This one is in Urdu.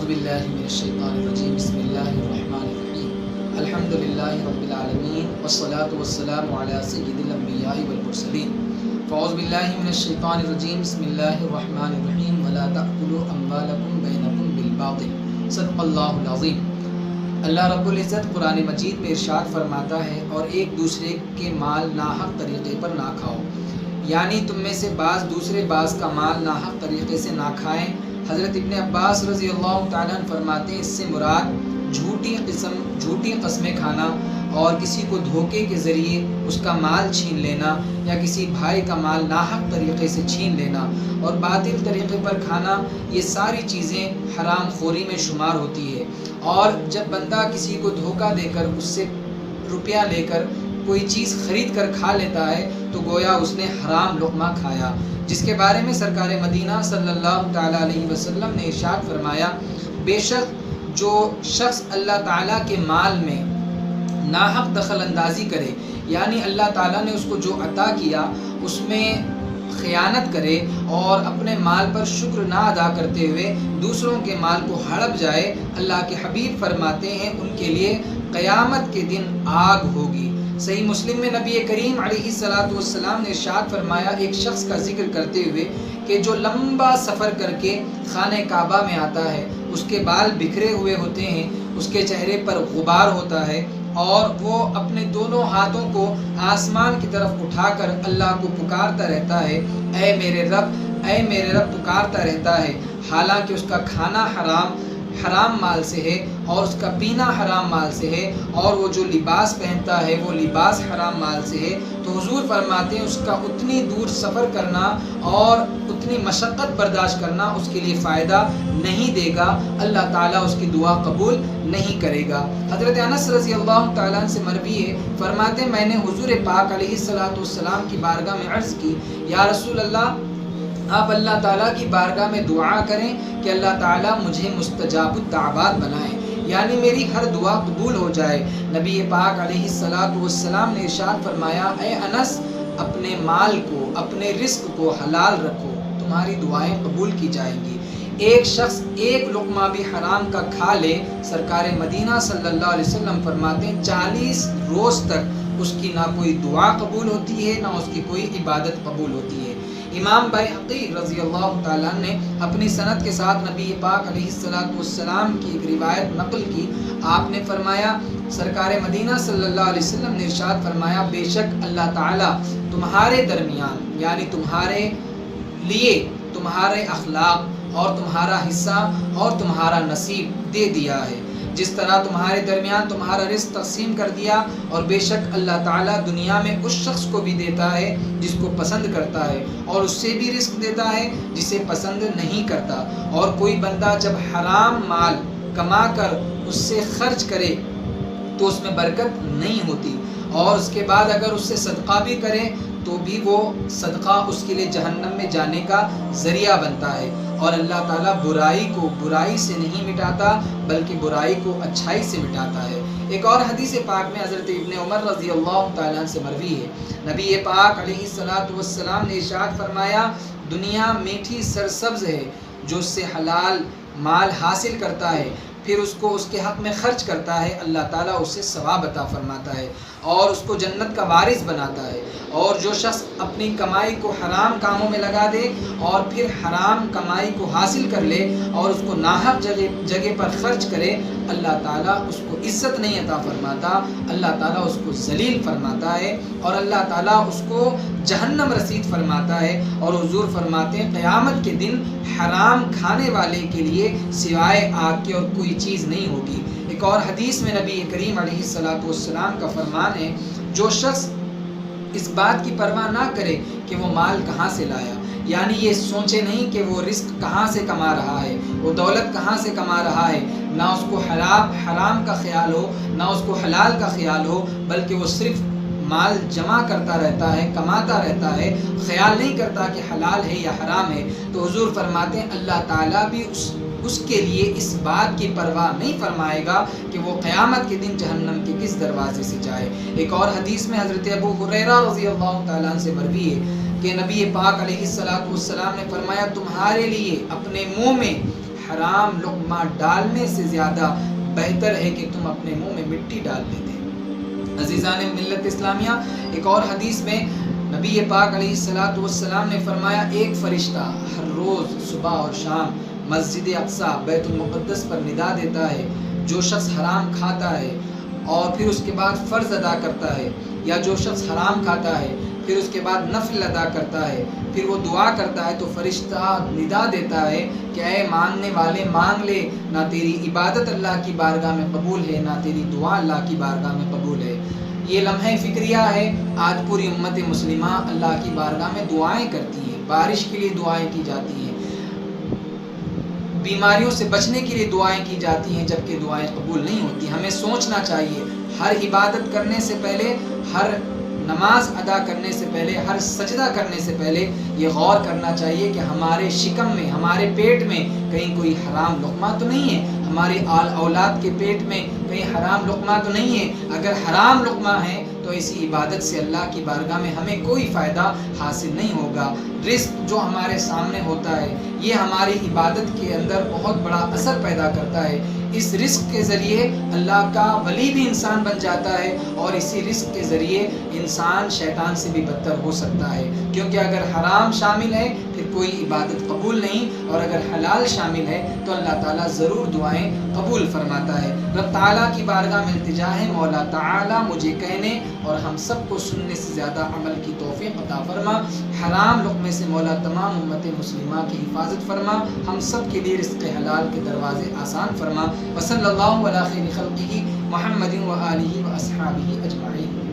اعوذ باللہ من الشیطان الرجیم بسم اللہ الرحمن الرحیم الحمد للہ رب العالمین والصلاة والسلام علی سید الانبیاء والمرسلین اعوذ باللہ من الشیطان الرجیم بسم اللہ الرحمن الرحیم ولا تأکلوا اموالکم بینکم بالباطل صدق اللہ العظیم۔ اللہ رب العزت قرآن مجید میں ارشاد فرماتا ہے اور ایک دوسرے کے مال ناحق طریقے پر نہ کھاؤ، یعنی تم میں سے بعض دوسرے بعض کا مال ناحق طریقے سے نہ کھائیں۔ حضرت ابن عباس رضی اللہ تعالیٰ عنہ فرماتے ہیں اس سے مراد جھوٹی قسمیں کھانا اور کسی کو دھوکے کے ذریعے اس کا مال چھین لینا یا کسی بھائی کا مال ناحق طریقے سے چھین لینا اور باطل طریقے پر کھانا، یہ ساری چیزیں حرام خوری میں شمار ہوتی ہے۔ اور جب بندہ کسی کو دھوکہ دے کر اس سے روپیہ لے کر کوئی چیز خرید کر کھا لیتا ہے تو گویا اس نے حرام لقمہ کھایا، جس کے بارے میں سرکار مدینہ صلی اللہ تعالیٰ علیہ وسلم نے ارشاد فرمایا، بے شک جو شخص اللہ تعالیٰ کے مال میں ناحق دخل اندازی کرے، یعنی اللہ تعالیٰ نے اس کو جو عطا کیا اس میں خیانت کرے اور اپنے مال پر شکر نہ ادا کرتے ہوئے دوسروں کے مال کو ہڑپ جائے، اللہ کے حبیب فرماتے ہیں ان کے لیے قیامت کے دن آگ ہوگی۔ صحیح مسلم میں نبی کریم علیہ السلام نے ارشاد فرمایا ایک شخص کا ذکر کرتے ہوئے کہ جو لمبا سفر کر کے خانہ کعبہ میں آتا ہے، اس کے بال بکھرے ہوئے ہوتے ہیں، اس کے چہرے پر غبار ہوتا ہے اور وہ اپنے دونوں ہاتھوں کو آسمان کی طرف اٹھا کر اللہ کو پکارتا رہتا ہے، اے میرے رب پکارتا رہتا ہے، حالانکہ اس کا کھانا حرام مال سے ہے اور اس کا پینا حرام مال سے ہے اور وہ جو لباس پہنتا ہے وہ لباس حرام مال سے ہے، تو حضور فرماتے ہیں اس کا اتنی دور سفر کرنا اور اتنی مشقت برداشت کرنا اس کے لیے فائدہ نہیں دے گا، اللہ تعالیٰ اس کی دعا قبول نہیں کرے گا۔ حضرت انس رضی اللہ تعالیٰ عنہ سے مروی ہے، فرماتے ہیں میں نے حضور پاک علیہ السلام کی بارگاہ میں عرض کی، یا رسول اللہ آپ اللہ تعالیٰ کی بارگاہ میں دعا کریں کہ اللہ تعالیٰ مجھے مستجاب الدعوات بنائے، یعنی میری ہر دعا قبول ہو جائے۔ نبی پاک علیہ السلام نے ارشاد فرمایا، اے انس اپنے مال کو اپنے رزق کو حلال رکھو، تمہاری دعائیں قبول کی جائیں گی۔ ایک شخص ایک لقمہ بھی حرام کا کھا لے، سرکار مدینہ صلی اللہ علیہ وسلم فرماتے ہیں 40 روز تک اس کی نہ کوئی دعا قبول ہوتی ہے نہ اس کی کوئی عبادت قبول ہوتی ہے۔ امام بیہقی رضی اللہ تعالیٰ نے اپنی سند کے ساتھ نبی پاک علیہ السلام کی ایک روایت نقل کی، آپ نے فرمایا سرکار مدینہ صلی اللہ علیہ وسلم نے ارشاد فرمایا، بے شک اللہ تعالیٰ تمہارے درمیان یعنی تمہارے لیے تمہارے اخلاق اور تمہارا حصہ اور تمہارا نصیب دے دیا ہے، جس طرح تمہارے درمیان تمہارا رزق تقسیم کر دیا، اور بے شک اللہ تعالیٰ دنیا میں اس شخص کو بھی دیتا ہے جس کو پسند کرتا ہے اور اس سے بھی رزق دیتا ہے جسے پسند نہیں کرتا، اور کوئی بندہ جب حرام مال کما کر اس سے خرچ کرے تو اس میں برکت نہیں ہوتی، اور اس کے بعد اگر اس سے صدقہ بھی کرے تو بھی وہ صدقہ اس کے لیے جہنم میں جانے کا ذریعہ بنتا ہے، اور اللہ تعالیٰ برائی کو برائی سے نہیں مٹاتا بلکہ برائی کو اچھائی سے مٹاتا ہے۔ ایک اور حدیث پاک میں حضرت ابن عمر رضی اللہ تعالیٰ عنہ سے مروی ہے، نبی پاک علیہ السلام نے ارشاد فرمایا، دنیا میٹھی سرسبز ہے، جو اس سے حلال مال حاصل کرتا ہے پھر اس کو اس کے حق میں خرچ کرتا ہے، اللہ تعالیٰ اسے ثواب عطا فرماتا ہے اور اس کو جنت کا وارث بناتا ہے، اور جو شخص اپنی کمائی کو حرام کاموں میں لگا دے اور پھر حرام کمائی کو حاصل کر لے اور اس کو ناحق جگہ پر خرچ کرے، اللہ تعالیٰ اس کو عزت نہیں عطا فرماتا، اللہ تعالیٰ اس کو ذلیل فرماتا ہے اور اللہ تعالیٰ اس کو جہنم رسید فرماتا ہے، اور حضور فرماتے ہیں قیامت کے دن حرام کھانے والے کے لیے سوائے آگ کے اور کوئی چیز نہیں ہوگی۔ ایک اور حدیث میں نبی کریم علیہ السلام کا فرمان ہے، جو شخص اس بات کی پرواہ نہ کرے کہ وہ مال کہاں سے لایا، یعنی یہ سوچے نہیں کہ وہ رزق کہاں سے کما رہا ہے، وہ دولت کہاں سے کما رہا ہے، نہ اس کو حرام کا خیال ہو نہ اس کو حلال کا خیال ہو، بلکہ وہ صرف مال جمع کرتا رہتا ہے، کماتا رہتا ہے، خیال نہیں کرتا کہ حلال ہے یا حرام ہے، تو حضور فرماتے ہیں اللہ تعالیٰ بھی اس کے لیے اس بات کی پرواہ نہیں فرمائے گا کہ وہ قیامت کے دن جہنم کے کس دروازے سے جائے۔ ایک اور حدیث میں حضرت ابو ہریرہ رضی اللہ تعالیٰ عنہ سے مروی ہے کہ نبی پاک علیہ السلام نے فرمایا، تمہارے لیے اپنے منہ میں حرام لقمہ ڈالنے سے زیادہ بہتر ہے کہ تم اپنے منہ میں مٹی ڈال لیتے۔ عزیزان ملت اسلامیہ، ایک اور حدیث میں نبی پاک علیہ الصلوۃ والسلام نے فرمایا، ایک فرشتہ ہر روز صبح اور شام مسجد اقصی بیت المقدس پر ندا دیتا ہے، جو شخص حرام کھاتا ہے اور پھر اس کے بعد فرض ادا کرتا ہے، یا جو شخص حرام کھاتا ہے پھر اس کے بعد نفل ادا کرتا ہے، پھر وہ دعا کرتا ہے تو فرشتہ ندا دیتا ہے کہ اے مانگنے والے مانگ لے، نہ تیری عبادت اللہ کی بارگاہ میں قبول ہے، نہ تیری دعا اللہ کی بارگاہ میں قبول ہے۔ یہ لمحہ فکریہ ہے، آج پوری امت مسلمہ اللہ کی بارگاہ میں دعائیں کرتی ہے، بارش کے لیے دعائیں کی جاتی ہیں، بیماریوں سے بچنے کے لیے دعائیں کی جاتی ہیں، جبکہ دعائیں قبول نہیں ہوتی۔ ہمیں سوچنا چاہیے، ہر عبادت کرنے سے پہلے، ہر نماز ادا کرنے سے پہلے، ہر سجدہ کرنے سے پہلے یہ غور کرنا چاہیے کہ ہمارے شکم میں، ہمارے پیٹ میں کہیں کوئی حرام لقمہ تو نہیں ہے، ہماری اولاد کے پیٹ میں کہیں حرام لقمہ تو نہیں ہے۔ اگر حرام لقمہ ہے تو اسی عبادت سے اللہ کی بارگاہ میں ہمیں کوئی فائدہ حاصل نہیں ہوگا۔ رزق جو ہمارے سامنے ہوتا ہے یہ ہماری عبادت کے اندر بہت بڑا اثر پیدا کرتا ہے۔ اس رزق کے ذریعے اللہ کا ولی بھی انسان بن جاتا ہے، اور اسی رزق کے ذریعے انسان شیطان سے بھی بدتر ہو سکتا ہے، کیونکہ اگر حرام شامل ہے پھر کوئی عبادت قبول نہیں، اور اگر حلال شامل ہے تو اللہ تعالیٰ ضرور دعائیں قبول فرماتا ہے۔ رب تعالیٰ کی بارگاہ میں التجا ہے، مولا تعالیٰ مجھے کہنے اور ہم سب کو سننے سے زیادہ عمل کی توفیق عطا فرما۔ حرام لقمے سے مولا تمام امت مسلمہ کی حفاظت فرما، ہم سب کے لیے رزق حلال کے دروازے آسان فرما۔ وصلی اللہ علی خیر خلقہ محمد و آلہ و اصحابہ اجمعین۔